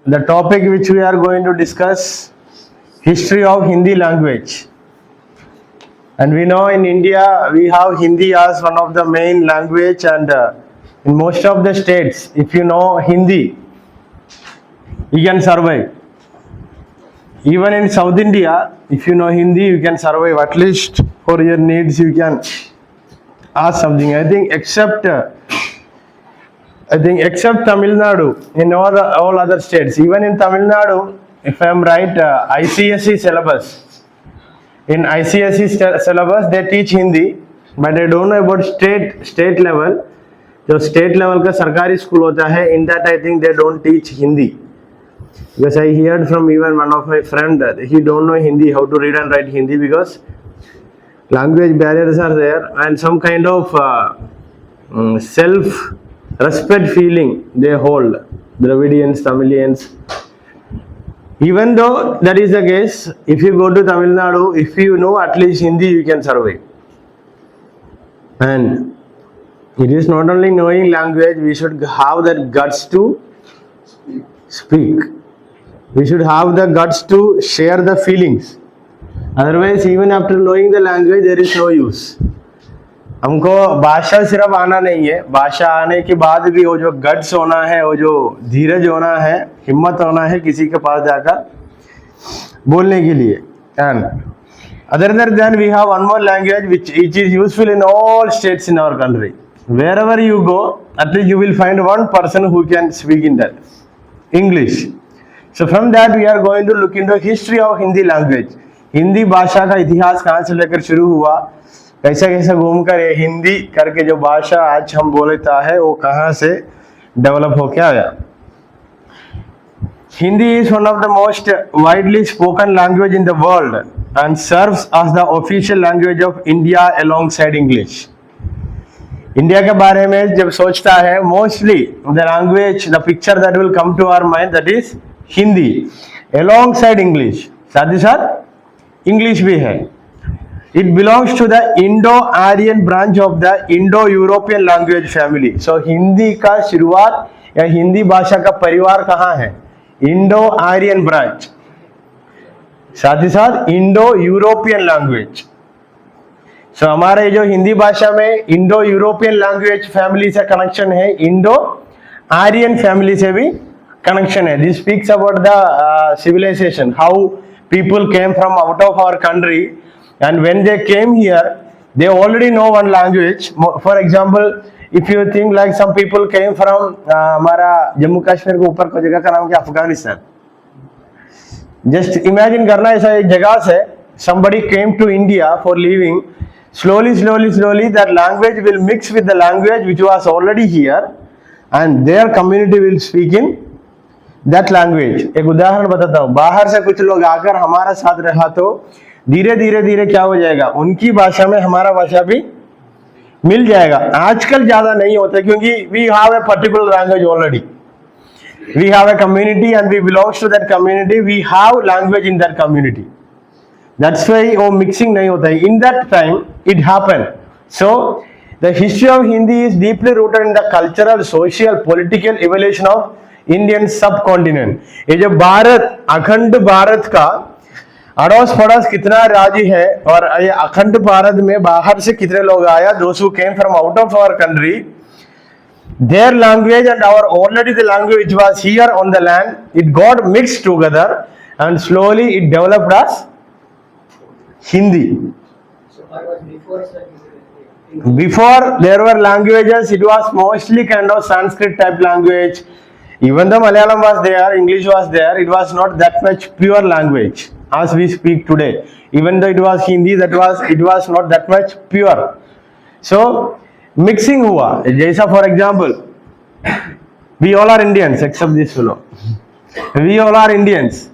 the topic which we are going to discuss, history of Hindi language. And we know in India we have Hindi as one of the main language, and in most of the states, if you know Hindi, you can survive. Even in South India, if you know Hindi, you can survive. At least for your needs, you can ask something. I think except Tamil Nadu, in all other states, even in Tamil Nadu, if I am right, ICSE syllabus. In ICSE syllabus, they teach Hindi, but I don't know about state level. जो state level का सरकारी school होता है, in that I think they don't teach Hindi. Because I heard from even one of my friend that he don't know Hindi, how to read and write Hindi, because language barriers are there, and some kind of self-respect feeling they hold, Dravidians, Tamilians. Even though that is the case, if you go to Tamil Nadu, if you know at least Hindi, you can survive. And it is not only knowing language, we should have that guts to speak. We should have the guts to share the feelings. Otherwise, even after knowing the language, there is no use. हमको भाषा सिर्फ आना नहीं है, भाषा आने के बाद भी वो जो गट्स होना है, वो जो धीरज होना है, हिम्मत होना है किसी के पास जाकर बोलने के लिए. And other than we have one more language which is useful in all states in our country. Wherever you go, at least you will find one person who can speak in that, English. So from that we are going to look into history of Hindi language. Hindi भाषा का इतिहास कहाँ से लेकर शुरू हुआ, कैसा कैसा घूमकर ये हिंदी करके जो भाषा आज हम बोलता है वो कहाँ से डेवलप होके आया. Hindi is one of the most widely spoken language in the world and serves as the official language of India alongside English. India के बारे में जब सोचता है, mostly the language, the picture that will come to our mind, that is Hindi alongside English. साथ ही साथ English भी है. It belongs to the Indo Aryan branch of the Indo European language family. So Hindi का शुरुआत या हिंदी भाषा का परिवार कहाँ है? Indo Aryan branch. साथ ही साथ इंडो यूरोपियन लैंग्वेज. सो हमारे जो हिंदी भाषा में इंडो यूरोपियन लैंग्वेज फैमिली से कनेक्शन है, इंडो आर्यन फैमिली से भी कनेक्शन है. This speaks about the civilisation, how people came from out of our country, and when they came here they already know one language. For example, if you think like some people came from हमारा जम्मू कश्मीर के ऊपर कोई जगह का नाम क्या, Afghanistan. Just imagine करना, ऐसा एक जगह से somebody came to India for living. Slowly that language will mix with the language which was already here, and their community will speak in that language. एक उदाहरण बताता हूँ. बाहर से कुछ लोग आकर हमारा साथ रहा तो धीरे धीरे क्या हो जाएगा, उनकी भाषा में हमारा भाषा भी मिल जाएगा. आजकल ज्यादा नहीं होता क्योंकि we have a particular language already. We have a community and we belongs to that community. We have language in that community. That's why वो mixing नहीं होता है. In that time it happened. So the history of Hindi is deeply rooted in the cultural, social, political evolution of Indian subcontinent. ये जो भारत, अखंड भारत का अड़ोस पड़ोस कितना राज्य है, और ये अखंड भारत में बाहर से कितने लोग आया, those who came from out of our country, their language and our already the language which was here on the land, it got mixed together and slowly it developed as Hindi. Before there were languages, it was mostly kind of Sanskrit type language. Even though Malayalam was there, English was there, it was not that much pure language as we speak today. Even though it was Hindi, it was not that much pure. So mixing हुआ. जैसा for example, we all are Indians except this fellow. We all are Indians.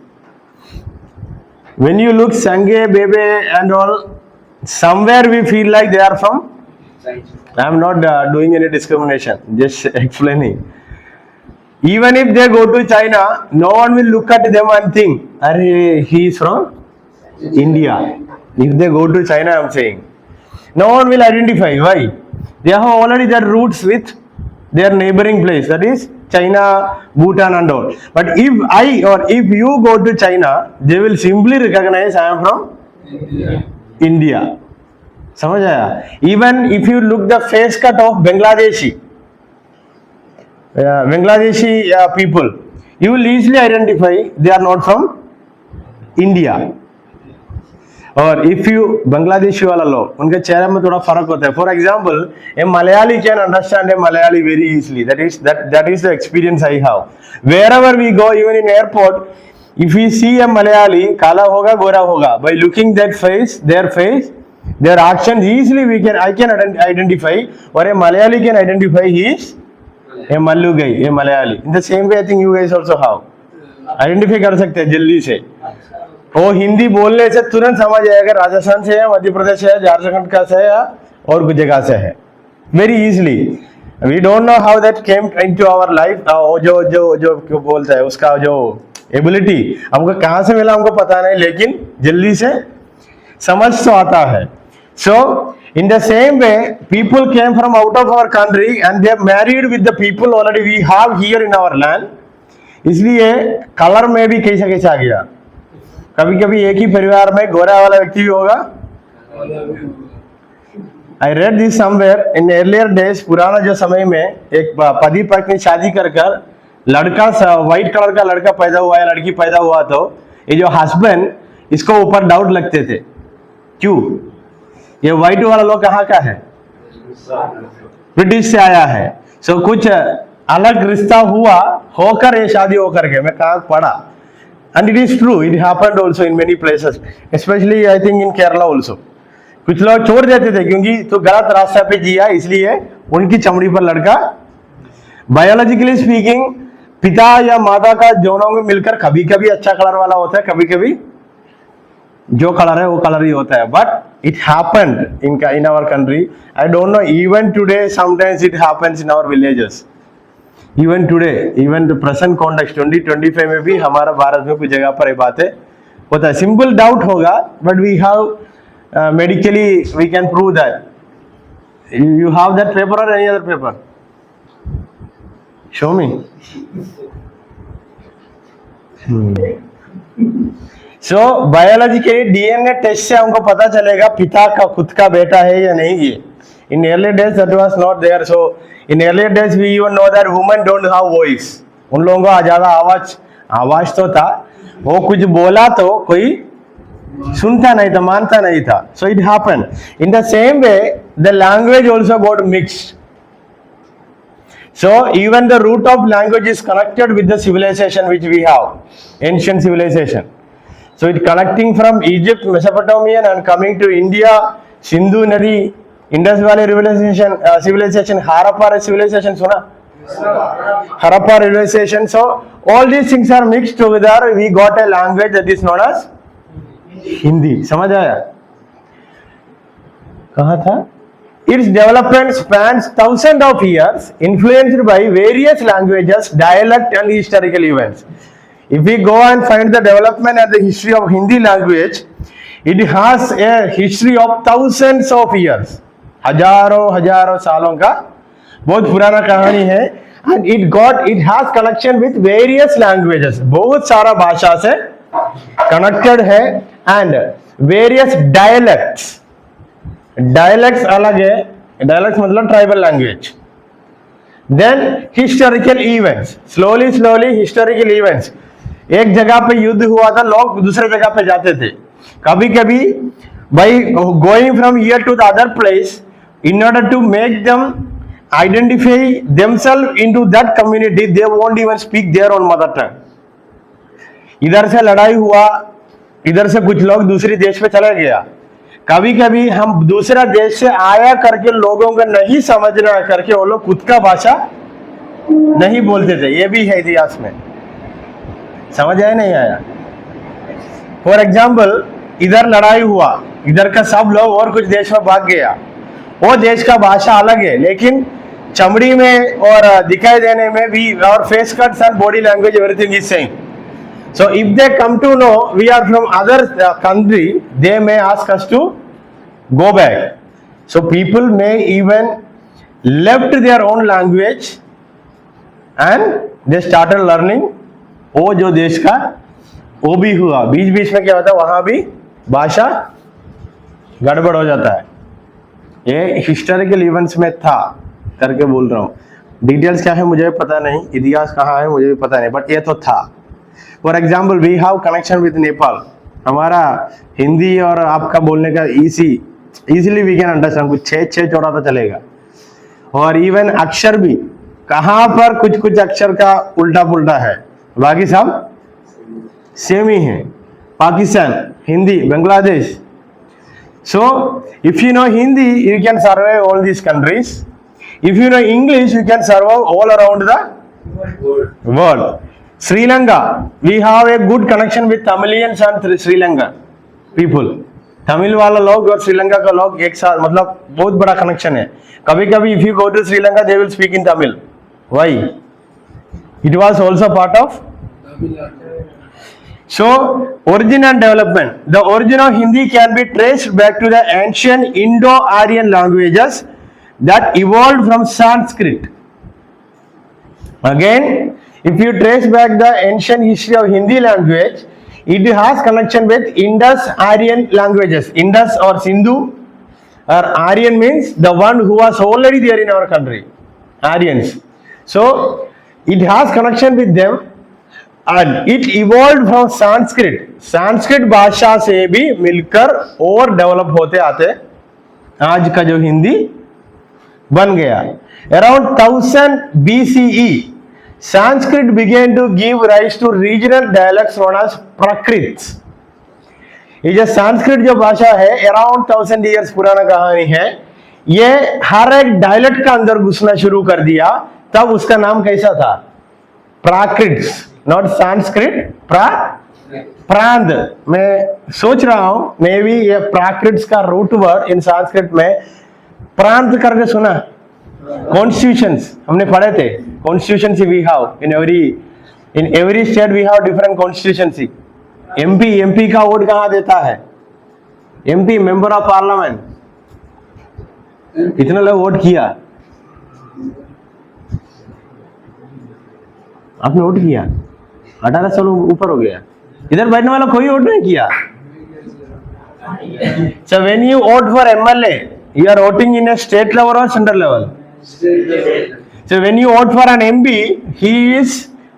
When you look Sange, Bebe and all, somewhere we feel like they are from. I am not doing any discrimination, just explaining. Even if they go to China, no one will look at them and think, "Arey, he is from India." If they go to China, I am saying, no one will identify. Why? They have already their roots with their neighboring place, that is China, Bhutan and all. But if I or if you go to China, they will simply recognize I am from India. समझ आया? Even if you look the face cut of Bangladeshi people, you will easily identify they are not from India. और if you Bangladeshi वाला लोग उनके चेहरे में थोड़ा फर्क होता है. For example a Malayali can understand a Malayali very easily. That is the experience I have. Wherever we go, even in airport, if you see a Malayali, काला होगा गोरा होगा, by looking that face, their action, easily I can identify. और a Malayali can identify he is a Mallu guy, a Malayali. In the same way I think you guys also how identify कर सकते हैं जल्दी से. वो हिंदी बोलने से तुरंत समझ आएगा राजस्थान से है, मध्य प्रदेश से है, झारखंड का से है और कुछ जगह से है. Very easily. We don't know how that came into our life. जो जो जो क्यों बोलता है उसका जो एबिलिटी हमको कहाँ से मिला हमको पता नहीं, लेकिन जल्दी से समझ तो आता है. So in the same way people came from out of our country and they married with the people already we have here in our land. इसलिए कलर में भी कैसा कैसा आ गया. कभी कभी एक ही परिवार में गोरा वाला व्यक्ति भी होगा. I read this somewhere in earlier days. पुराना जो समय में एक पति पत्नी शादी कर लड़का व्हाइट कलर का लड़का पैदा हुआ या लड़की पैदा हुआ, तो ये जो हस्बैंड इसको ऊपर डाउट लगते थे. क्यों? ये व्हाइट वाला लोग कहाँ का है? ब्रिटिश से आया है. सो कुछ अलग रिश्ता हुआ होकर ये शादी होकर के मैं कहाँ पढ़ा. And it is true, it happened also in many places, especially I think in Kerala also. कुछ लोग छोड़ देते थे क्योंकि तो गलत रास्ता पे जिया, इसलिए उनकी चमड़ी पर लड़का. बायोलॉजिकली स्पीकिंग पिता या माता का दोनों में मिलकर कभी कभी अच्छा कलर वाला होता है, कभी कभी जो कलर है वो कलर ही होता है. But it happened in our country. I don't know, even today sometimes it happens in our villages. Even today, even the present context 2025 में भी हमारा भारत में कुछ जगह पर ये बातें होता है. सिंपल डाउट होगा, but we have medically we can prove that. You have that paper और any other paper? Show me. So biologically DNA test से हमको पता चलेगा पिता का खुद का बेटा है या नहीं. ये in earlier days that was not there. So in earlier days we even know that women don't have voice. उन लोगों को ज्यादा आवाज तो था, वो कुछ बोला तो कोई सुनता नहीं था, मानता नहीं था. So it happened. In the same way the language also got mixed. So even the root of language is connected with the civilization which we have, ancient civilization. So it connecting from Egypt, Mesopotamian and coming to India, Sindhu Nadi, Indus valley civilization, Harappa civilization सुना? Harappa civilization. So all these things are mixed together. We got a language that is known as Hindi. समझ आया? कहाँ था? Its development spans thousands of years, influenced by various languages, dialect and historical events. If we go and find the development and the history of Hindi language, it has a history of thousands of years. हजारों सालों का बहुत पुराना कहानी है. And it has connection with various languages. बहुत सारा भाषा से कनेक्टेड है. एंड वेरियस डायलेक्ट्स अलग है. डायलेक्ट्स मतलब tribal language. Then historical events, slowly historical events. एक जगह पे युद्ध हुआ था, लोग दूसरे जगह पे जाते थे. कभी कभी by going from here to the other place, in order to make them identify themselves into that community, they won't even speak their own mother tongue. इधर से लड़ाई हुआ, इधर से कुछ लोग दूसरे देश पे चला गया. कभी कभी हम दूसरा देश से आया करके लोगों को नहीं समझना करके वो लोग खुद का भाषा नहीं बोलते थे. ये भी है इतिहास में. समझ आया नहीं आया? फॉर एग्जाम्पल इधर लड़ाई हुआ, इधर का सब लोग और कुछ देश में भाग गया. वो देश का भाषा अलग है, लेकिन चमड़ी में और दिखाई देने में भी, और face cuts and body language everything is same. So if they come to know we are from other country, they may ask us to go back. So people may even left their own language and they started learning. वो जो देश का वो भी हुआ, बीच बीच में क्या होता है वहां भी भाषा गड़बड़ हो जाता है। ये हिस्टोरिकल इवेंट्स में था करके बोल रहा हूँ। डिटेल्स क्या है मुझे पता नहीं, इतिहास कहाँ है मुझे भी पता नहीं, बट ये तो था। For example we have connection with Nepal. हमारा हिंदी और आपका बोलने का इजीली वी कैन अंडरस्टैंड, कुछ छः छोड़ा तो चलेगा। और इवन अक्षर भी कहाँ पर कुछ कुछ अक्षर का उल्टा पुल्टा है, बाकी सब सेम ही है। Pakistan, Hindi, Bangladesh. So, if you know Hindi, you can survive all these countries. If you know English, you can survive all around the world. Sri Lanka, we have a good connection with Tamilians and Sri Lanka people. Tamil वाला लोग और श्रीलंका का लोग एक साथ, मतलब बहुत बड़ा कनेक्शन है। कभी कभी if you go to Sri Lanka, they will speak in Tamil. Why? It was also part of. So, origin and development. The origin of Hindi can be traced back to the ancient Indo-Aryan languages that evolved from Sanskrit. Again, if you trace back the ancient history of Hindi language, it has connection with Indus-Aryan languages. Indus or Sindhu or Aryan means the one who was already there in our country, Aryans. So, it has connection with them. And it evolved from Sanskrit. Sanskrit भाषा से भी मिलकर और develop होते आते आज का जो हिंदी बन गया। Around 1000 BCE, Sanskrit began to give rise to regional dialects known as Prakrits. ये जो संस्कृत जो भाषा है अराउंड 1000 ईयर्स पुराना कहानी है, ये हर एक डायलेक्ट का अंदर घुसना शुरू कर दिया। तब उसका नाम कैसा था? प्राकृत, नॉट संस्कृत, प्रांत। मैं सोच रहा हूं मे बी ये प्राकृत का रूट वर्ड इन संस्कृत में प्रांत करके सुना। कॉन्स्टिट्यूशंस हमने पढ़े थे, constituencies we have in every state we have different constituencies. MP का वोट कहां देता है? MP member of parliament. कितने लोग वोट किया? आपने वोट किया? 18 साल ऊपर हो गया। इधर बैठने वाला कोई वोट नहीं किया। So when you vote for MLA, you are voting in a state level or central level? So when you vote for an MP, he is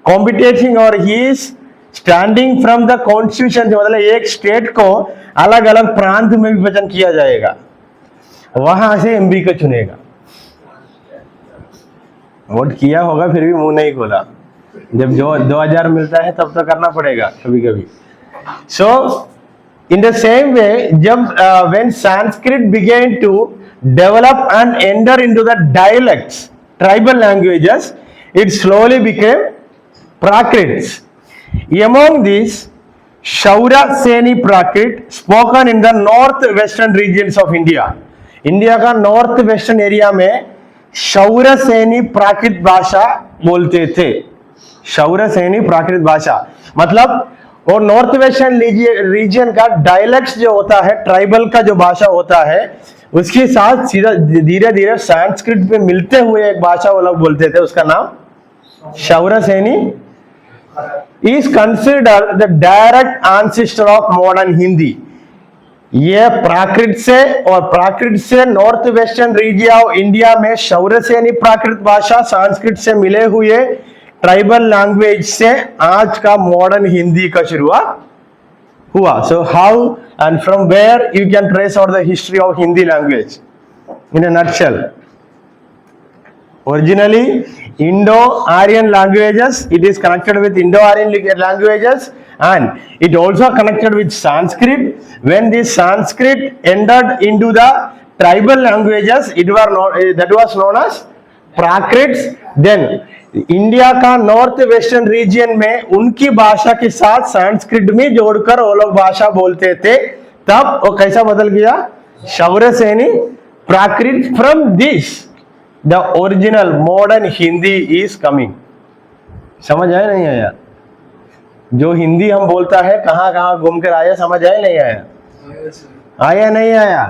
competing or he is standing from the constitution। मतलब एक state को अलग अलग प्रांत में विभाजन किया जाएगा, वहां से एमपी को चुनेगा। वोट किया होगा फिर भी मुंह नहीं खोला। जब जो 2000 मिलता है तब तो करना पड़ेगा कभी कभी। सो इन द सेम वे, जब when Sanskrit began to develop and enter into the dialects, tribal languages, it slowly became Prakrit. Among these, Shauraseni Prakrit spoken in the north-western regions of India. India का नॉर्थ वेस्टर्न एरिया में शौरसेनी प्राकृत भाषा बोलते थे। शौरसेनी प्राकृत भाषा मतलब और north western region का dialects जो होता है, ट्राइबल का जो भाषा होता है, उसके साथ सीधा धीरे धीरे संस्कृत में मिलते हुए एक भाषा वो लोग बोलते थे, उसका नाम Shauraseni is considered the direct ancestor of modern Hindi. ये प्राकृत से और प्राकृत से north western region of India में शौरसेनी प्राकृत भाषा संस्कृत से मिले हुए ट्राइबल लैंग्वेज से आज का मॉडर्न हिंदी का शुरुआत हुआ। So how and from where you can trace out the history of Hindi language in a nutshell. Originally Indo-Aryan languages, it is connected with Indo-Aryan languages and it also connected with Sanskrit. When this Sanskrit entered into the tribal languages, that was known as Prakrits। Then India का north western region में उनकी भाषा के साथ संस्कृत में जोड़कर वो लोग भाषा बोलते थे। तब वो कैसा बदल गया? Shauraseni Prakrit. From this the original modern Hindi is coming। समझ आया नहीं आया? जो हिंदी हम बोलता है कहां कहां घूम कर आया, समझ आया नहीं आया? आया नहीं आया?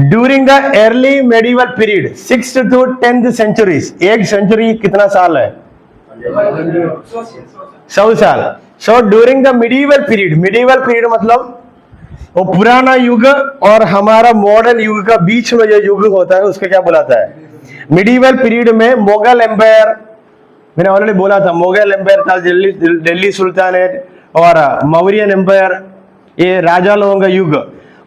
During the early medieval period 6th to 10th centuries, एक सेंचुरी कितना साल है? 100 साल. So during the medieval period मतलब वो पुराना युग और हमारा मॉडर्न युग का बीच में जो युग होता है उसको क्या बुलाता है? मिडीवल पीरियड में मुगल एम्पायर, मैंने ऑलरेडी बोला था, मुगल एम्पायर था, दिल्ली सुल्तानेट और मौर्यन एम्पायर, ये राजा लोगों का युग.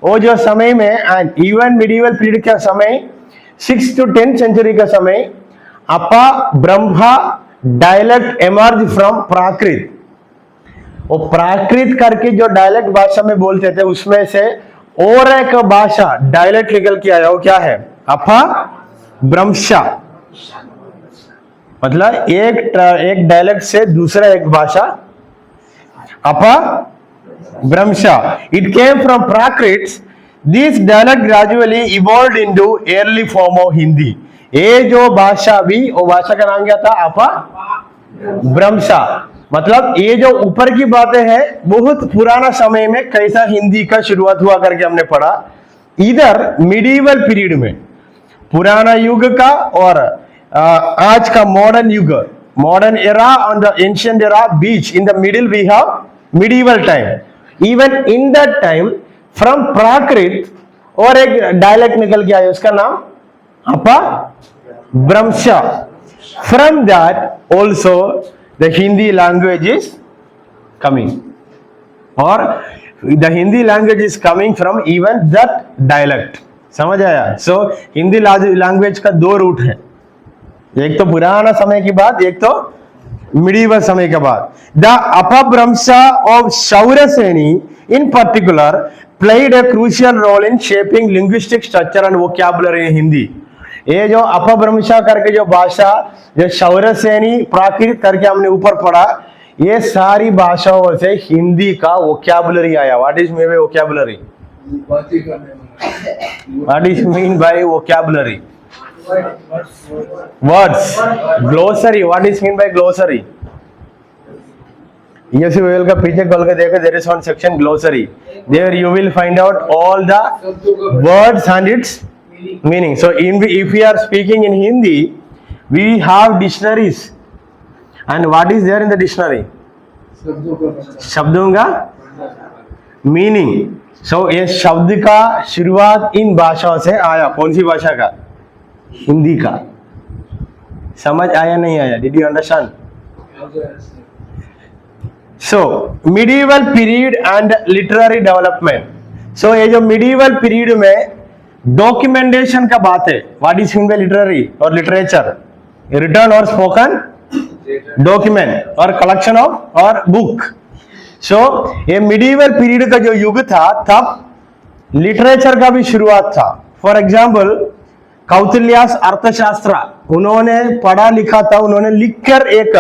वो जो समय में एंड इवन मिडीवल पीरियड का समय 6th to 10th सेंचुरी का समय अपा ब्रह्मा डायलेक्ट एमर्ज फ्रॉम प्राकृत. वो प्राकृत करके जो डायलेक्ट भाषा में बोलते थे उसमें से और एक भाषा डायलेक्ट निकल के आया. वो क्या है? अपा ब्रह्मशा. मतलब एक डायलेक्ट से दूसरा एक भाषा Apabhramsha. It came from Prakrit. This dialect gradually evolved into early form of Hindi. ये जो भाषा भी, वो भाषा का नाम क्या था? अपा ब्रह्मशा. मतलब ये जो ऊपर की बातें हैं बहुत पुराना समय में कैसा हिंदी का शुरुआत हुआ करके हमने पढ़ा. इधर मिडीवल पीरियड में पुराना युग का और आज का मॉडर्न युग, modern era and the ancient era beach in the middle we have medieval time. Even in that time from प्राकृत और एक डायलेक्ट निकल के आया उसका नाम अपा ब्रह्मशा. From that also the Hindi language is coming, or the Hindi language is coming from even that dialect. समझ आया? सो हिंदी लैंग्वेज का दो रूट है, एक तो पुराना समय की बात, एक तो मिडीवल समय के बाद. The Apabhramsha of Shauraseni in particular played a crucial role in shaping linguistic structure and vocabulary in Hindi. ये जो अपभ्रंशा करके जो भाषा, जो शौरसेनी प्राकृत करके हमने ऊपर पढ़ा, ये सारी भाषाओं से हिंदी का वोकैबुलरी आया. What is mean bye vocabulary? What is mean by vocabulary? Words. Glossary. What is mean by glossary? Yes, you will पीछे खोल के देखो, there is one section glossary. There you will find out all the words and its meaning. So if we are speaking in Hindi, we have dictionaries. And what is there in the dictionary? शब्दों का meaning. सो ये शब्द का शुरुआत इन भाषाओं से आया. कौन सी भाषा का? हिंदी का. समझ आया नहीं आया? Did you understand? So medieval period and literary development. So ये जो मिडीवल पीरियड में डॉक्यूमेंटेशन का बात है. What is mean by literary or literature? Written or spoken document or collection of और बुक. सो ये मिडीवल पीरियड का जो युग था तब लिटरेचर का भी शुरुआत था. फॉर एग्जाम्पल कौटिल्यास अर्थशास्त्र, उन्होंने पढ़ा लिखा था, उन्होंने लिखकर एक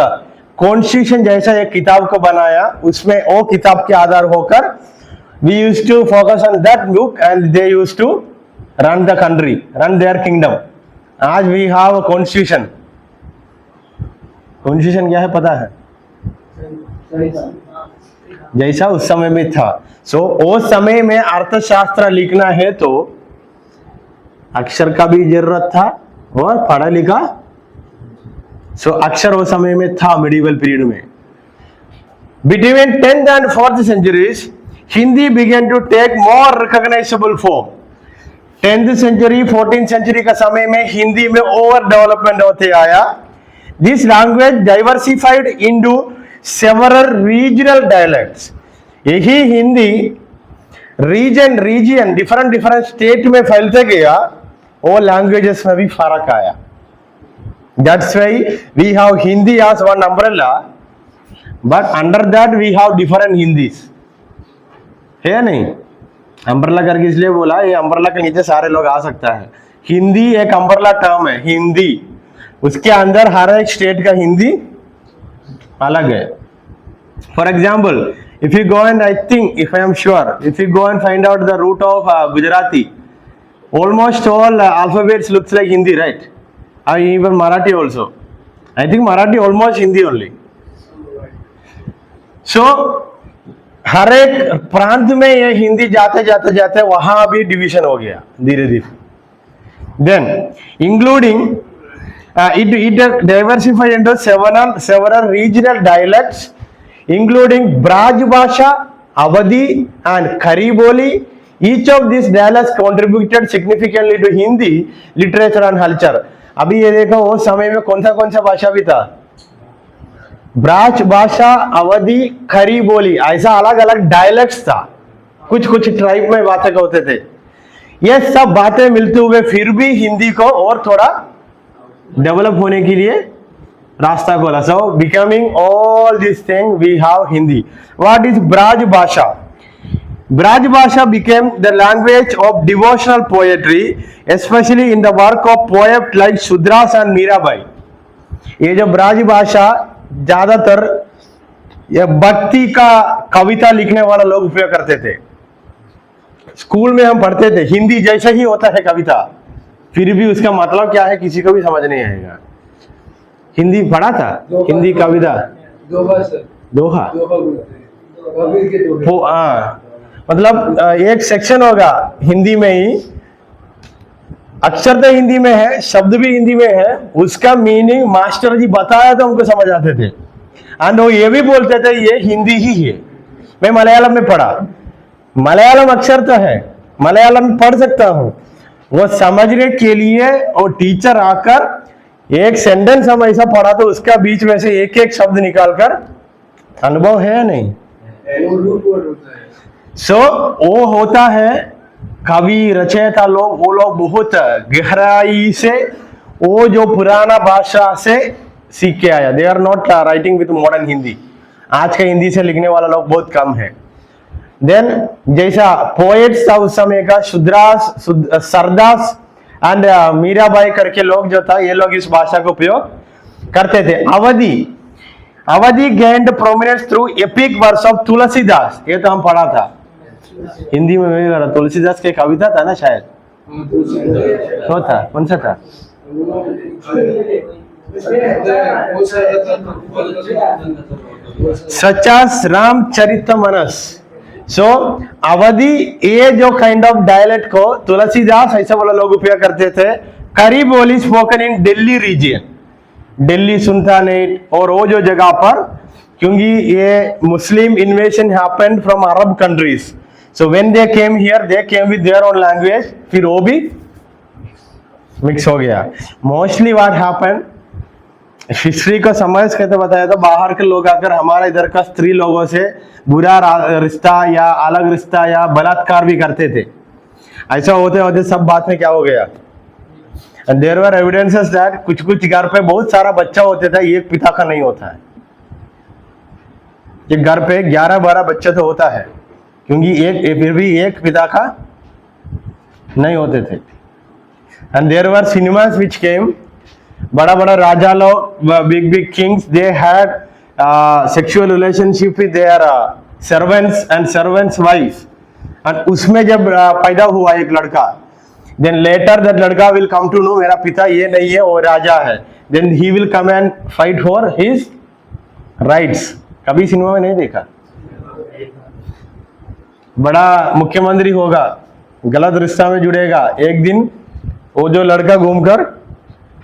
कॉन्स्टिट्यूशन जैसा एक किताब को बनाया. उसमें वो किताब के आधार होकर we used to focus on that book and they used to run the country, run their kingdom. आज we have a constitution. Constitution क्या है पता है? जैसा उस समय में था. सो उस समय में अर्थशास्त्र लिखना है तो अक्षर का भी जरूरत था और पढ़ा लिखा. सो अक्षर उस समय में था मिडीवल पीरियड में. Between 10th and 4th centuries Hindi began to take more recognizable form. 10th century 14th century का समय में हिंदी में ओवर डेवलपमेंट होते आया. This language diversified into several regional dialects. यही हिंदी रीजन डिफरेंट स्टेट में फैलते गया. वो लैंग्वेजेस में भी फर्क आया. That's why we have Hindi as one umbrella, but under that we have different Hindis. है नहीं? अम्ब्रेला करके इसलिए बोला, ये अम्ब्रेला के नीचे सारे लोग आ सकता है. हिंदी एक अम्ब्रेला टर्म है. हिंदी, उसके अंदर हर एक स्टेट का हिंदी अलग है. For example if you go and I think if I am sure if you go and find out the root of Gujarati, almost all alphabets looks like Hindi, right? Even Marathi also. I think Marathi almost Hindi only. So हर एक प्रांत में ये हिंदी जाते जाते वहां भी division हो गया धीरे धीरे. Then, including it diversified into several regional dialects, including Braj Bhasha, Awadhi, and Khariboli. Each of these dialects contributed significantly to Hindi literature and culture. अभी ये देखो वो समय में कौन सा भाषा भी था, ब्राज भाषा, अवधि, खरी बोली, ऐसा अलग अलग डायलेक्ट्स था, कुछ कुछ ट्राइब में बातें होते थे। ये सब बातें मिलते हुए फिर भी हिंदी को और थोड़ा डेवलप होने के लिए रास्ता खोला। So becoming all this thing we have Hindi. What is Braj Bhasha? Braj Bhasha became the language of devotional poetry, especially in the work of poets like Shudras and Mirabai. ये जो ब्राज भाषा ज्यादातर ये भक्ति का कविता लिखने वाला लोग उपयोग करते थे। स्कूल में हम पढ़ते थे, हिंदी जैसा ही होता है कविता, फिर भी उसका मतलब क्या है किसी को भी समझ नहीं आएगा। हिंदी पढ़ा था, हिंदी कविता दोहा मतलब एक सेक्शन होगा हिंदी में ही, अक्षर तो हिंदी में है, शब्द भी हिंदी में है, उसका मीनिंग मास्टर जी बताया तो हमको समझ आते थे। एंड वो ये भी बोलते थे ये हिंदी ही है। मैं मलयालम में पढ़ा, मलयालम अक्षर तो है, मलयालम में पढ़ सकता हूँ, वो समझने के लिए वो टीचर आकर एक सेंटेंस हम ऐसा पढ़ा तो उसका बीच में से एक एक शब्द निकालकर, अनुभव है या नहीं? सो वो होता है कवि रचयिता लोग, वो लोग बहुत गहराई से वो जो पुराना भाषा से सीख के आया। They are not writing with modern Hindi. आज के हिंदी से लिखने वाला लोग बहुत कम है। देन जैसा पोएट्स था उस समय का, शुद्रास, सरदास एंड मीराबाई करके लोग जो था, ये लोग इस भाषा का उपयोग करते थे। Awadhi gained prominence through epic verse of Tulsidas, ये तो हम पढ़ा था हिंदी में, मैं पढ़ा तुलसीदास के कविता था ना शायद, तो था, कौन सा था? सचास रामचरितमानस। सो अवधि ये जो काइंड ऑफ डायलेक्ट को तुलसीदास ऐसा वाला लोग उपयोग करते थे। Khari Boli spoken in Delhi region, Delhi sultanate और वो जो जगह पर, क्योंकि ये Muslim invasion happened from Arab countries, so when they came here they came with their own language, फिर वो भी मिक्स हो गया। मोस्टली व्हाट हैपेंड, हिस्ट्री को समझ के तो बताया था, बाहर के लोग आकर हमारा इधर का स्त्री लोगों से बुरा रिश्ता या अलग रिश्ता या बलात्कार भी करते थे। ऐसा होते होते सब बात में क्या हो गया, and there were evidences that कुछ घर पे बहुत सारा बच्चा होता था, एक पिता का नहीं होता है। एक घर पे 11-12 बच्चे तो होता है, क्योंकि फिर भी एक पिता का नहीं होते थे। and there were cinemas which came, बड़ा बड़ा राजा लोग, big kings, they had sexual relationship with their servants and servants wives, and उसमें जब पैदा हुआ एक लड़का, then later that लड़का will come to know मेरा पिता ये नहीं है, वो राजा है, then he will come and fight for his rights। कभी सिनेमा में नहीं देखा? बड़ा मुख्यमंत्री होगा, गलत रिश्ता में जुड़ेगा, एक दिन वो जो लड़का घूमकर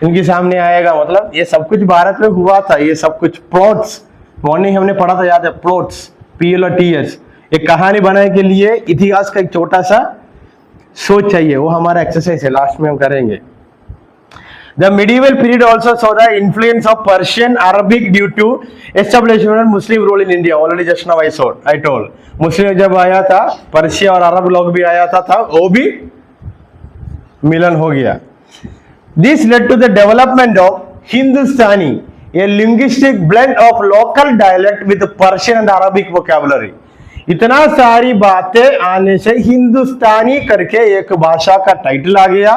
इनके सामने आएगा। मतलब ये सब कुछ भारत में हुआ था, ये सब कुछ प्लॉट्स, मॉर्निंग हमने पढ़ा था, याद है? प्लॉट्स, PLOTS, एक कहानी बनाने के लिए इतिहास का एक छोटा सा सोच चाहिए, वो हमारा एक्सरसाइज है, लास्ट में हम करेंगे। The medieval period also saw the influence of Persian Arabic due to establishment of Muslim rule in India. Already just now I told. मुस्लिम जब आया था, पर्शिया और अरब लोग भी आया था, वो भी मिलन हो गया। This led to the development of Hindustani, a linguistic blend of local dialect with Persian and Arabic vocabulary. इतना सारी बातें आने से हिंदुस्तानी करके एक भाषा का टाइटल आ गया,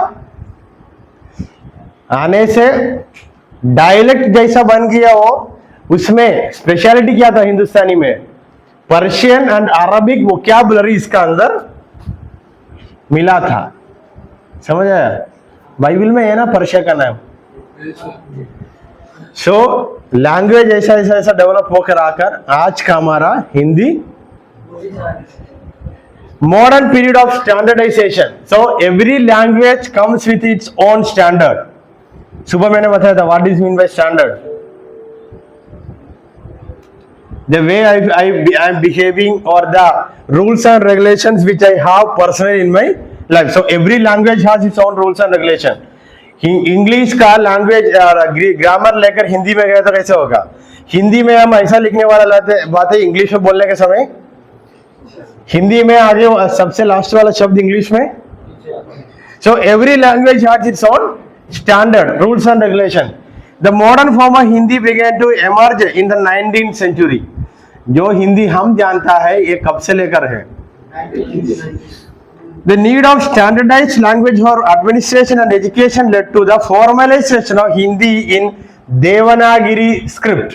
आने से डायलेक्ट जैसा बन गया वो। उसमें स्पेशलिटी क्या था हिंदुस्तानी में? पर्शियन एंड अरबिक वोकैबुलरी इसका अंदर मिला था। समझ आया? बाइबल में है ना पर्शिया का नाम। सो लैंग्वेज ऐसा डेवलप होकर आकर आज का हमारा Hindi modern period of standardization. So every language comes with its own standard. सुबह मैंने बताया था what is mean by standard. The way I am behaving or the rules and regulations which I have personally in my life. So every language has its own rules and regulation. English का language grammar लेकर हिंदी में गया तो कैसे होगा? हिंदी में हम ऐसा लिखने वाला बात है इंग्लिश में बोलने के समय हिंदी में आगे सबसे लास्ट वाला शब्द इंग्लिश में. So every language has its own standard rules and regulation. The modern form of Hindi began to emerge in the 19th century. जो हिंदी हम जानता है ये कब से लेकर है? The need of standardized language for administration and education led to the formalization of Hindi in Devanagari script.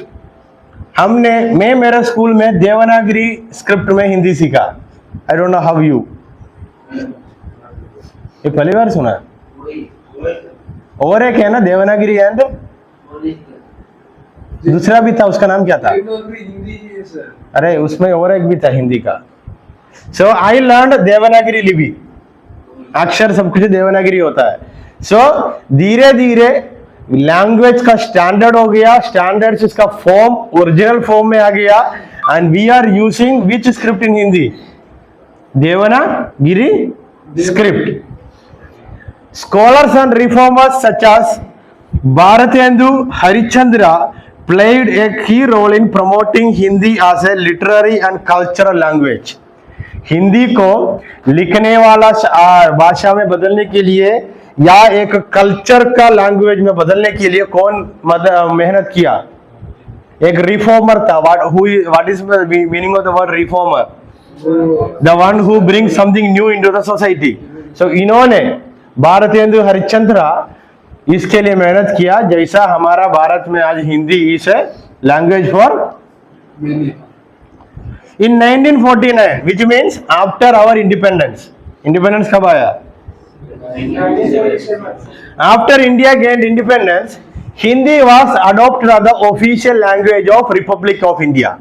मैं मेरे स्कूल में देवनागरी स्क्रिप्ट में हिंदी सीखा. आई डोंट नो हाउ यू. ये पहली बार सुना. और एक है ना देवनागरी एंड दूसरा भी था उसका नाम क्या था? अरे उसमें और एक भी था हिंदी का. सो आई लर्न देवनागरी लिपि. अक्षर सब कुछ देवनागरी होता है. सो धीरे धीरे लैंग्वेज का स्टैंडर्ड हो गया. स्टैंडर्ड इसका फॉर्म ओरिजिनल फॉर्म में आ गया. And we are using which script in Hindi? Devanagari script. Scholars and reformers such as Bharatendu Harishchandra played a key role in promoting Hindi as a literary and cultural language. Hindi को लिखने वाला भाषा में बदलने के लिए या एक कल्चर का लैंग्वेज में बदलने के लिए कौन मेहनत किया? एक रिफॉर्मर था. What is meaning of the word reformer? The one who bring something new into the society. So इन्होंने भारतेंदु हरिश्चंद्र इसके लिए मेहनत किया. जैसा हमारा भारत में आज Hindi is a language for in 1949 which means after our independence. Independence कब आया? After India gained independence Hindi was adopted as the official language of republic of India.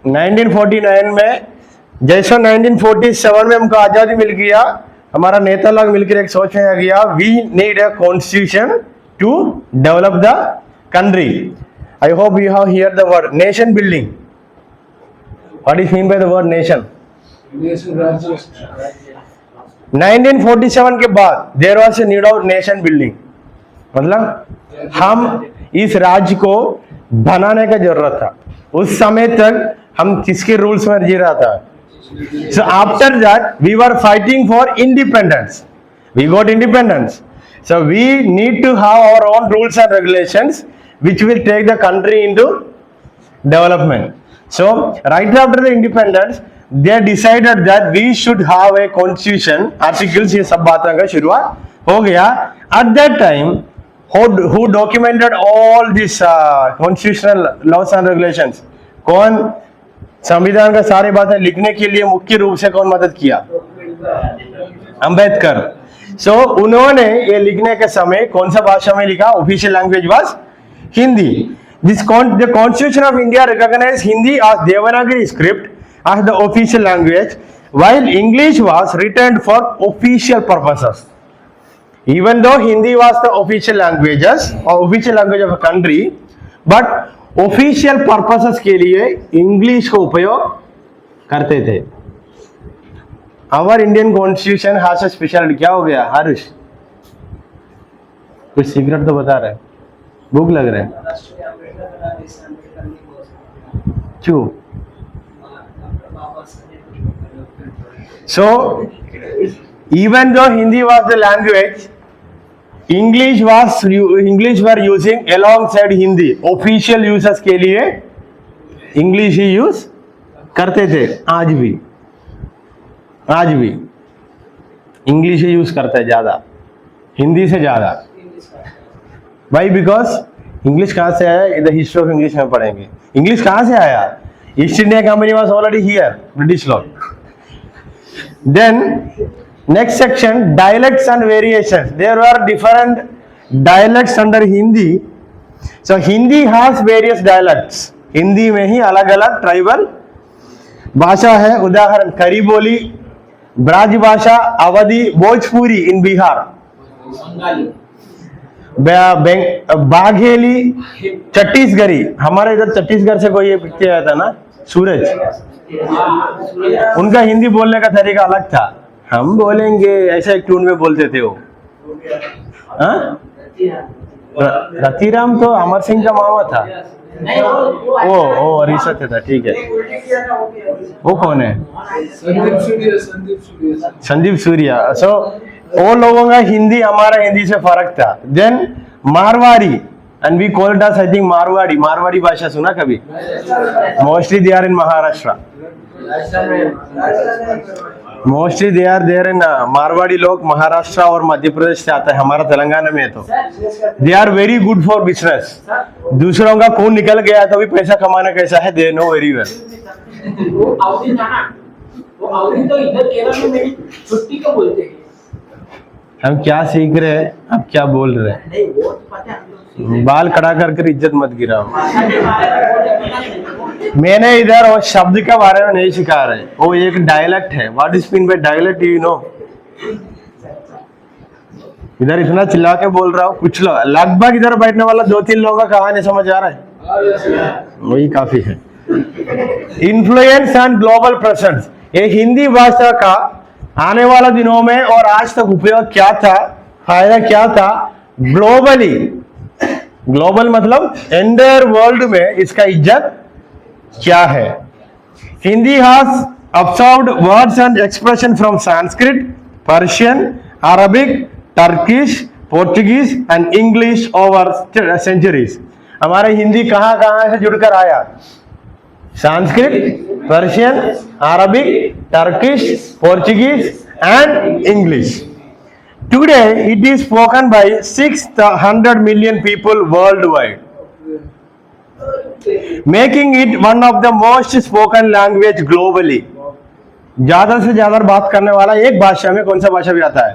1949 में जैसा 1947 में हमको आजादी मिल गया, हमारा नेता लोग मिलकर एक सोच में आ गया we need a constitution to develop the country. I hope you have hear the word nation building. What is mean by the word nation? 1947 के बाद there was a need of nation building. मतलब हम इस राज्य को बनाने का जरूरत था. उस समय तक हम किसके रूल्स में जी रहा था? So after that we were fighting for independence. We got independence. So we need to have our own rules and regulations which will take the country into development. So right after the independence they decided that we should have a constitution. Articles ये सब बातों का शुरुआत हो गया. At that time who documented all these constitutional laws and regulations? कौन संविधान का सारी बातें लिखने के लिए मुख्य रूप से कौन मदद किया? अंबेडकर. सो उन्होंने ये लिखने के समय कौन सा भाषा में लिखा? Official language was Hindi. The constitution of India recognize Hindi as Devanagari script as the official language while English was retained for official purposes. Even though Hindi was the official languages or official language of a country, but official purposes के लिए English को उपयोग करते थे. Our Indian constitution has a speciality. क्या हो गया हर्ष? कुछ सीक्रेट तो बता रहे. भूख लग रहा है. क्यों? So even though Hindi was the language, English were using alongside Hindi. Official users के लिए इंग्लिश ही यूज करते थे. आज भी इंग्लिश ही यूज करते हैं ज्यादा, हिंदी से ज्यादा. भाई बिकॉज इंग्लिश कहां से आया? द हिस्ट्री ऑफ इंग्लिश में पढ़ेंगे. इंग्लिश कहां से आया? East India Company was already here, British लोग. Then next section, dialects and variations. There are different dialects under Hindi. So Hindi has various dialects. Hindi में ही अलग अलग ट्राइबल भाषा है, उदाहरण खरी बोली, ब्राज भाषा, अवधी, भोजपुरी इन बिहार, बाघेली, छत्तीसगढ़ी, हमारे इधर छत्तीसगढ़ से कोई एक व्यक्ति आया था ना, सूरज, उनका हिंदी बोलने का तरीका अलग था, हम बोलेंगे ऐसा एक ट्यून में बोलते थे वो। हाँ? रतिराम तो अमर सिंह का मामा था। ओ रिसर्च था, ठीक है। वो कौन है? संदीप सूर्या। सो वो लोगों का हिंदी हमारा हिंदी से फर्क था। Then Marwari, and we called us I think Marwari भाषा सुना कभी? Mostly they are in Maharashtra, mostly they are there in Marwari लोग महाराष्ट्र और मध्य प्रदेश से आता है, हमारा तेलंगाना में है। तो they are very good for business. दूसरों का खून निकल गया तो भी पैसा कमाना कैसा है, दे नो वेरी वेल। तो इधर केरल में मेरी छुट्टी को बोलते हैं। हम क्या सीख रहे हैं, अब क्या बोल रहे हैं? नहीं वो तो पता है, बाल खड़ा कर इज्जत मत गिराओ। मैंने इधर वो शब्द के बारे में नहीं सिखा रहे, वो एक डायलेक्ट है। What is mean bye dialect, you know? इधर इतना चिल्ला के बोल रहा हूँ, कुछ लोग लगभग इधर बैठने वाला 2-3 लोगों का कहानी समझ आ रहा है, वही काफी है। इन्फ्लुएंस एंड ग्लोबल प्रेजेंस, ये हिंदी भाषा का आने वाला दिनों में और आज तक उपयोग क्या था, फायदा क्या था ग्लोबली। ग्लोबल मतलब एंटायर वर्ल्ड में इसका इज्जत क्या है। Hindi has absorbed words and expression from Sanskrit, Persian, Arabic, Turkish, Portuguese and English over centuries. हमारे हिंदी कहाँ से जुड़कर आया? Sanskrit, Persian, Arabic, Turkish, Portuguese and English. Today it is spoken by 600 million people worldwide, making it one of the most spoken language globally. ज्यादा से ज्यादा बात करने वाला एक भाषा में कौन सा भाषा भी आता है?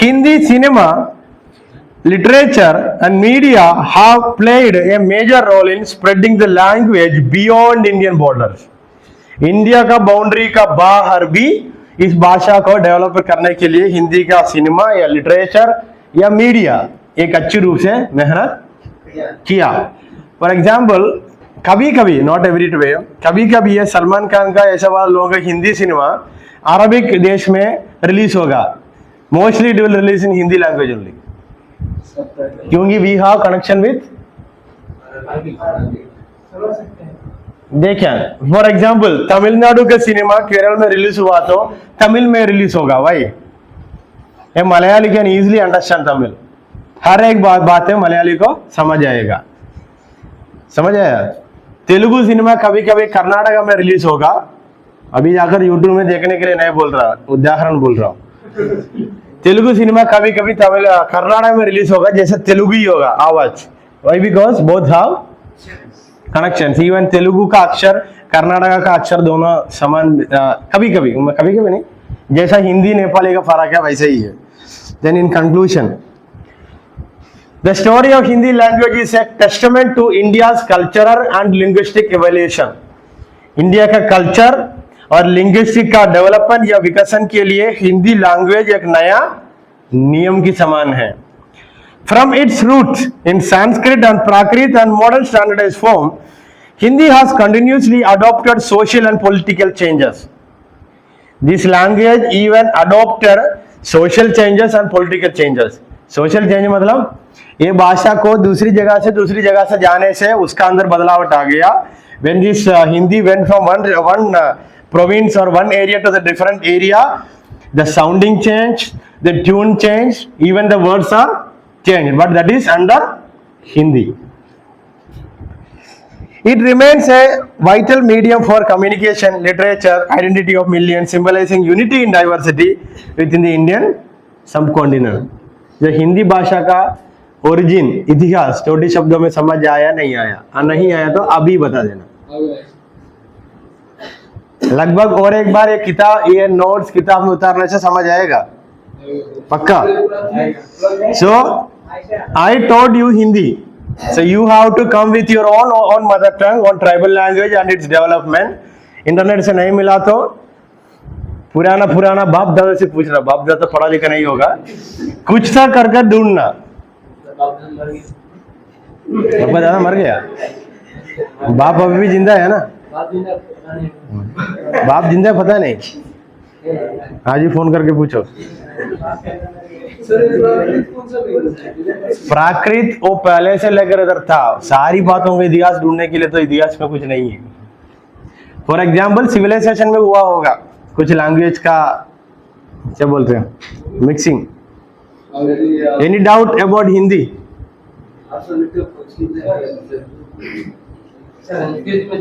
Hindi cinema, literature and media have played a major role in spreading the language beyond Indian borders. India का बाउंड्री का बाहर भी इस भाषा को डेवलप करने के लिए हिंदी का सिनेमा या लिटरेचर या मीडिया एक अच्छी रूप से मेहनत किया। फॉर एग्जाम्पल, कभी कभी, नॉट एवरी वे, कभी कभी ये सलमान खान का ऐसा वाला लोगों का हिंदी सिनेमा अरबिक देश में रिलीज होगा। Mostly it will release in Hindi language only, क्योंकि वी हैव कनेक्शन विथ। देखें, फॉर एग्जाम्पल तमिलनाडु का सिनेमा केरल में रिलीज हुआ तो तमिल में रिलीज होगा। भाई ये Malayali can easily understand Tamil, हर एक बात है मलयाली को समझ आएगा, समझ आया। तेलुगु सिनेमा कभी कभी कर्नाटका में रिलीज होगा, अभी जाकर यूट्यूब में देखने के लिए नहीं बोल रहा, उदाहरण बोल रहा हूँ। तेलुगु सिनेमा कभी कभी तमिल कर्नाटक में रिलीज होगा, जैसे तेलुगु ही होगा आवाज। Why? Because both have connections. Even Telugu का अक्षर कर्नाटका का अक्षर दोनों समान, कभी कभी नहीं, जैसा हिंदी नेपाली का फर्क है वैसे ही है। Then in conclusion, the story of Hindi language is a testament to India's cultural and linguistic evolution. India का कल्चर और लिंग्विस्टिक का डेवलपमेंट या विकसन के लिए हिंदी लैंग्वेज एक नया नियम की समान है। From its roots in Sanskrit and Prakrit and modern standardized form, Hindi has continuously adopted social and political changes. This language even adopted social changes and political changes. Social change मतलब ये भाषा को दूसरी जगह से जाने से उसका अंदर बदलाव आ गया। When this Hindi went from one province or one area to the different area, the sounding changed, the tune changed, even the words are changed, but that is under Hindi. It remains a vital medium for communication, literature, identity of millions, symbolizing unity in diversity within the Indian subcontinent. जो हिंदी भाषा का origin, इतिहास छोटे शब्दों में समझ आया नहीं आया, नहीं आया तो अभी बता देना लगभग। और एक बार ये किताब, ये नोट्स किताब में उतारने से समझ आएगा पक्का। So I taught you Hindi, so you have to come with your own mother tongue, own tribal language and its development. Internet से नहीं मिला तो पुराना पुराना बाप दादा से पूछना, बाप दादा पढ़ा लिखा नहीं होगा, कुछ सा कर कर ढूंढना। बाबा दादा मर गया, बाप अभी भी जिंदा है ना? बाप जिंदा है पता नहीं, आज ही फोन करके पूछो। प्राकृत वो पहले से लेकर इधर था, सारी बातों का इतिहास ढूंढने के लिए तो इतिहास में कुछ नहीं है। फॉर एग्जाम्पल सिविलाइजेशन में हुआ होगा कुछ लैंग्वेज का क्या बोलते हैं mixing. Any doubt about Hindi? Sanskrit में